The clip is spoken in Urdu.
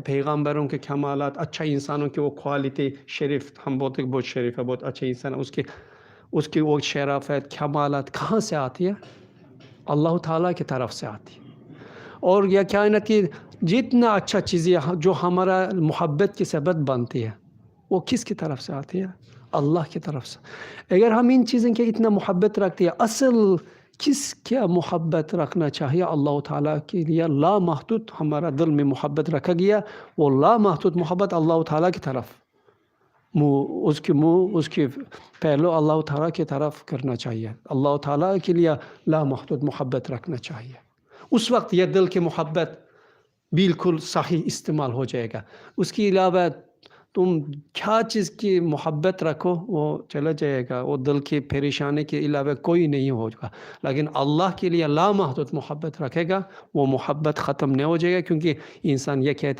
پیغمبروں کے کمالات، اچھا انسانوں کی وہ کوالٹی، شریف، ہم بولتے ہیں بہت شریف ہے، بہت اچھے انسان ہے، اس کی وہ شرافت، کمالات کہاں سے آتی ہے؟ اللہ تعالیٰ کی طرف سے آتی ہے۔ اور یہ کائنات کی جتنا اچھا چیزیں جو ہمارا محبت کی سبب بنتی ہے، وہ کس کی طرف سے آتی ہے؟ اللہ کی طرف سے۔ اگر ہم ان چیزوں کے اتنا محبت رکھتے ہیں، اصل کس کیا محبت رکھنا چاہیے؟ اللہ تعالیٰ کے لیے لامحدود ہمارا دل میں محبت رکھا گیا، وہ لامحدود محبت اللہ تعالیٰ کی طرف، اس کی پہلو اللہ تعالیٰ کی طرف کرنا چاہیے، اللہ تعالیٰ کے لیے لامحدود محبت رکھنا چاہیے۔ اس وقت یہ دل کی محبت بالکل صحیح استعمال ہو جائے گا۔ اس کے علاوہ تم کیا چیز کی محبت رکھو وہ چلا جائے گا، وہ دل کی پریشانی کے علاوہ کوئی نہیں ہوگا۔ لیکن اللہ کے لیے لامحدود محبت رکھے گا، وہ محبت ختم نہیں ہو جائے گا، کیونکہ انسان یہ کہتے ہیں